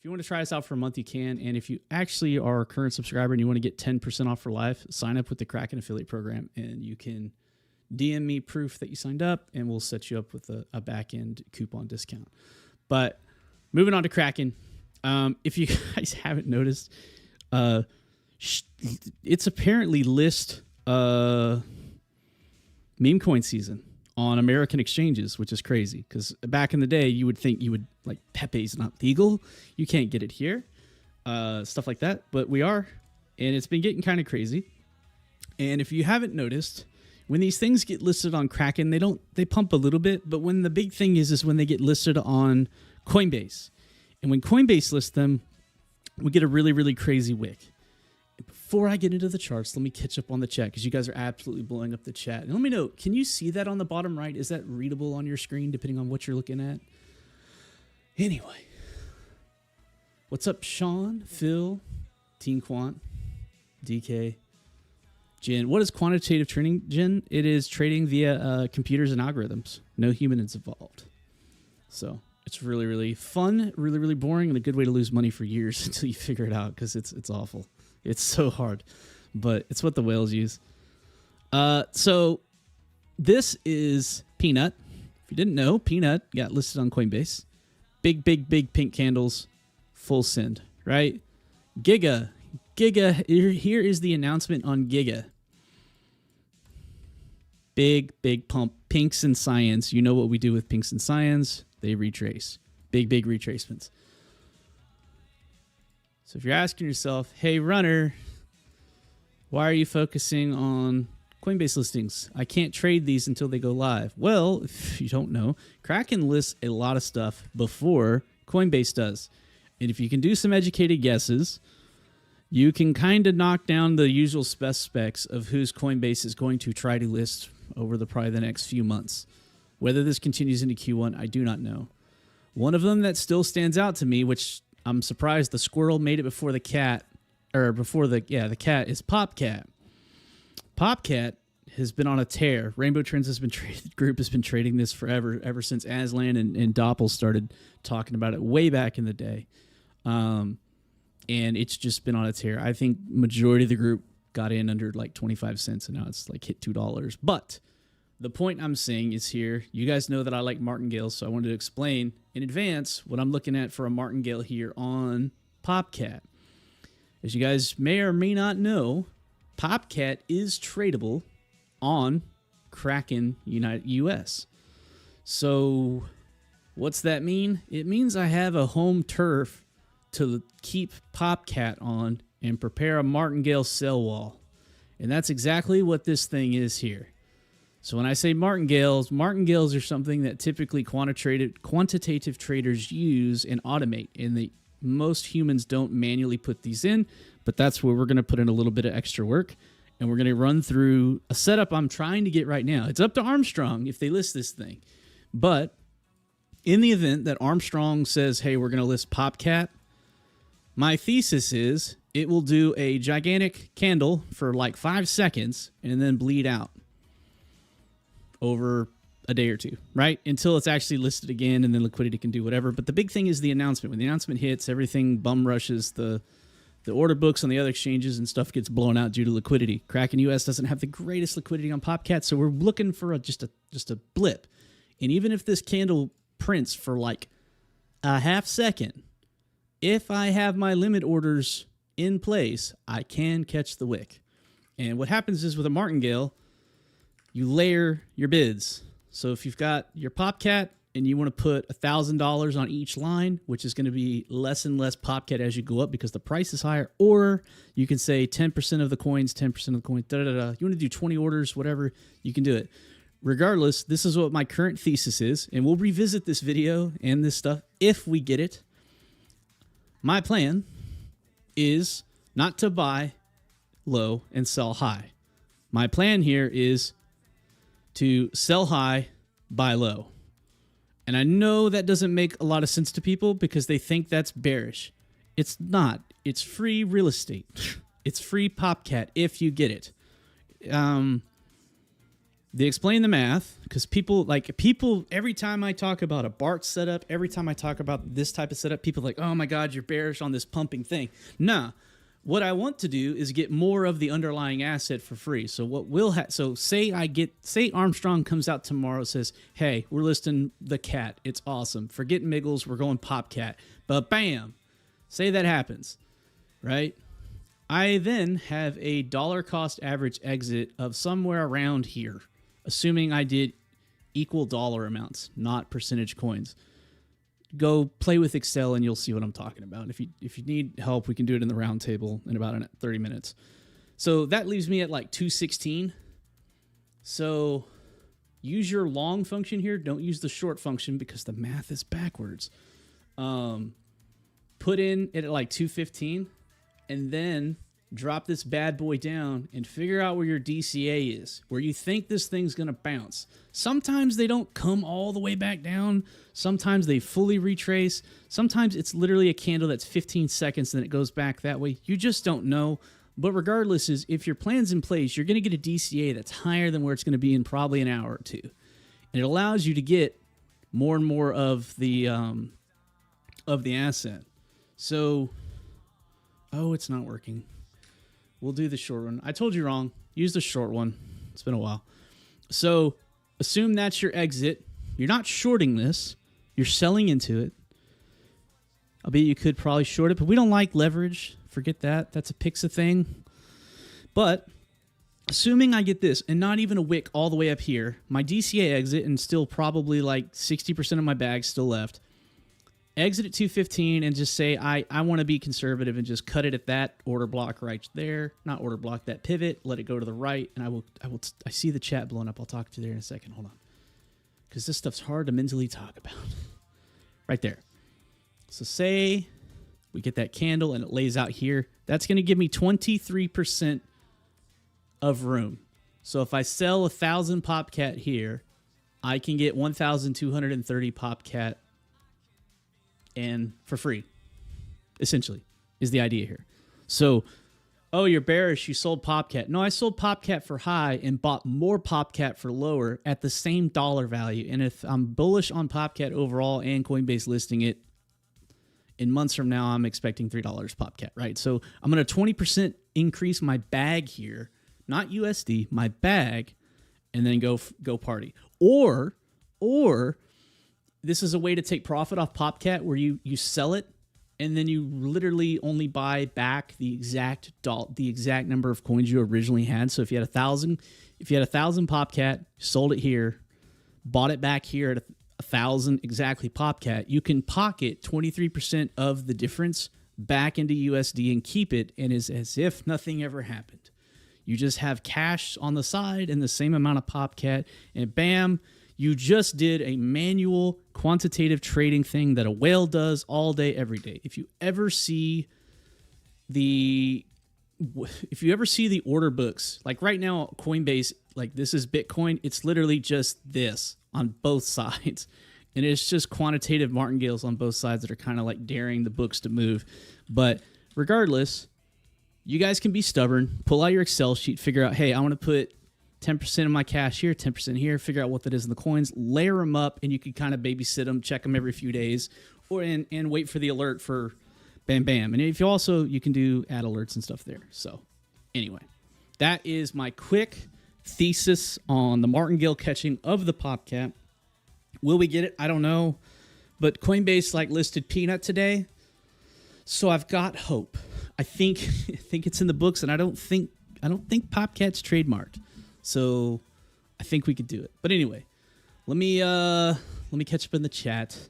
If you want to try us out for a month, you can. And if you actually are a current subscriber and you want to get 10% off for life, sign up with the Kraken affiliate program, and you can DM me proof that you signed up, and we'll set you up with a back-end coupon discount. But moving on to Kraken. If you guys haven't noticed, it's apparently list meme coin season on American exchanges, which is crazy because back in the day, you would think you would like Pepe's not legal. You can't get it here, stuff like that. But we are, and it's been getting kind of crazy. And if you haven't noticed, when these things get listed on Kraken, they pump a little bit. But when the big thing is when they get listed on Coinbase. And when Coinbase lists them, we get a really, really crazy wick. And before I get into the charts, let me catch up on the chat because you guys are absolutely blowing up the chat. And let me know, can you see that on the bottom right? Is that readable on your screen depending on what you're looking at? Anyway. What's up, Sean, Phil, Teen Quant, DK, Jen? What is quantitative trading, Jen? It is trading via computers and algorithms. No human is involved. So it's really, really fun, really, really boring, and a good way to lose money for years until you figure it out because it's awful. It's so hard, but it's what the whales use. So this is Peanut. If you didn't know, Peanut got listed on Coinbase. Big, big, big pink candles, full send, right? Giga, here is the announcement on Giga. Big, big pump. Pinks and cyans. You know what we do with pinks and cyans. They retrace. Big, big retracements. So if you're asking yourself, hey, runner, why are you focusing on Coinbase listings? I can't trade these until they go live. Well, if you don't know, Kraken lists a lot of stuff before Coinbase does. And if you can do some educated guesses, you can kind of knock down the usual specs of whose Coinbase is going to try to list over probably the next few months. Whether this continues into Q1, I do not know. One of them that still stands out to me, which I'm surprised the squirrel made it before the cat, or before the cat, is POPCAT. POPCAT has been on a tear. Rainbow Trends group has been trading this forever, ever since Aslan and Doppel started talking about it way back in the day. And it's just been on a tear. I think majority of the group got in under like 25 cents, and now it's like hit $2. But the point I'm saying is here, you guys know that I like martingales, so I wanted to explain in advance what I'm looking at for a martingale here on POPCAT. As you guys may or may not know, POPCAT is tradable on Kraken US. So what's that mean? It means I have a home turf to keep POPCAT on and prepare a martingale sell wall. And that's exactly what this thing is here. So when I say martingales are something that typically quantitative traders use and automate. And most humans don't manually put these in, but that's where we're going to put in a little bit of extra work. And we're going to run through a setup I'm trying to get right now. It's up to Armstrong if they list this thing. But in the event that Armstrong says, hey, we're going to list POPCAT, my thesis is it will do a gigantic candle for like 5 seconds and then bleed out over a day or two, right? Until it's actually listed again, and then liquidity can do whatever. But the big thing is the announcement. When the announcement hits, everything bum rushes. The order books on the other exchanges and stuff gets blown out due to liquidity. Kraken US doesn't have the greatest liquidity on POPCAT, so we're looking for just a blip. And even if this candle prints for like a half second, if I have my limit orders in place, I can catch the wick. And what happens is with a martingale, you layer your bids. So if you've got your POPCAT and you want to put $1,000 on each line, which is going to be less and less POPCAT as you go up because the price is higher, or you can say 10% of the coins, 10% of the coins, da-da-da-da. You want to do 20 orders, whatever, you can do it. Regardless, this is what my current thesis is, and we'll revisit this video and this stuff if we get it. My plan is not to buy low and sell high. My plan here is to sell high, buy low. And I know that doesn't make a lot of sense to people because they think that's bearish. It's not. It's free real estate. It's free POPCAT if you get it. They explain the math because people every time I talk about a BART setup, every time I talk about this type of setup, people are like, oh my God, you're bearish on this pumping thing. Nah, what I want to do is get more of the underlying asset for free. So what will say Armstrong comes out tomorrow, says, hey, we're listing the cat. It's awesome. Forget Miggles. We're going POPCAT. But bam, say that happens, right? I then have a dollar cost average exit of somewhere around here, assuming I did equal dollar amounts, not percentage coins. Go play with Excel and you'll see what I'm talking about. If you need help, we can do it in the round table in about 30 minutes. So that leaves me at like 216. So use your long function here. Don't use the short function because the math is backwards. Put in it at like 215 and then drop this bad boy down and figure out where your DCA is, where you think this thing's going to bounce. Sometimes they don't come all the way back down. Sometimes they fully retrace. Sometimes it's literally a candle that's 15 seconds and then it goes back that way. You just don't know. But regardless, if your plan's in place, you're going to get a DCA that's higher than where it's going to be in probably an hour or two. And it allows you to get more and more of the asset. So, it's not working. We'll do the short one. I told you wrong. Use the short one. It's been a while. So assume that's your exit. You're not shorting this. You're selling into it. I bet you could probably short it, but we don't like leverage. Forget that. That's a Pixa thing. But assuming I get this and not even a wick all the way up here, my DCA exit and still probably like 60% of my bag still left. Exit at 215 and just say, I want to be conservative and just cut it at that order block right there. Not order block, that pivot. Let it go to the right. And I see the chat blowing up. I'll talk to you there in a second. Hold on. Because this stuff's hard to mentally talk about. Right there. So say we get that candle and it lays out here. That's going to give me 23% of room. So if I sell 1,000 POPCAT here, I can get 1,230 POPCAT and for free, essentially, is the idea here. So, you're bearish, you sold POPCAT. No, I sold POPCAT for high and bought more POPCAT for lower at the same dollar value. And if I'm bullish on POPCAT overall and Coinbase listing it, in months from now, I'm expecting $3 POPCAT, right? So I'm going to 20% increase my bag here, not USD, my bag, and then go party. Or this is a way to take profit off POPCAT where you sell it and then you literally only buy back the exact number of coins you originally had. So if you had 1,000 POPCAT, sold it here, bought it back here at 1,000 exactly POPCAT, you can pocket 23% of the difference back into USD and keep it, and is as if nothing ever happened. You just have cash on the side and the same amount of POPCAT, and bam, you just did a manual quantitative trading thing that a whale does all day, every day. If you ever see the order books, like right now, Coinbase, like this is Bitcoin, it's literally just this on both sides. And it's just quantitative martingales on both sides that are kind of like daring the books to move. But regardless, you guys can be stubborn, pull out your Excel sheet, figure out, hey, I want to put 10% of my cash here, 10% here, figure out what that is in the coins, layer them up, and you can kind of babysit them, check them every few days, and wait for the alert for bam, bam. And if you can do ad alerts and stuff there. So anyway, that is my quick thesis on the martingale catching of the POPCAT. Will we get it? I don't know. But Coinbase listed peanut today, so I've got hope. I think it's in the books, and I don't think POPCAT's trademarked. So I think we could do it. But anyway, let me catch up in the chat.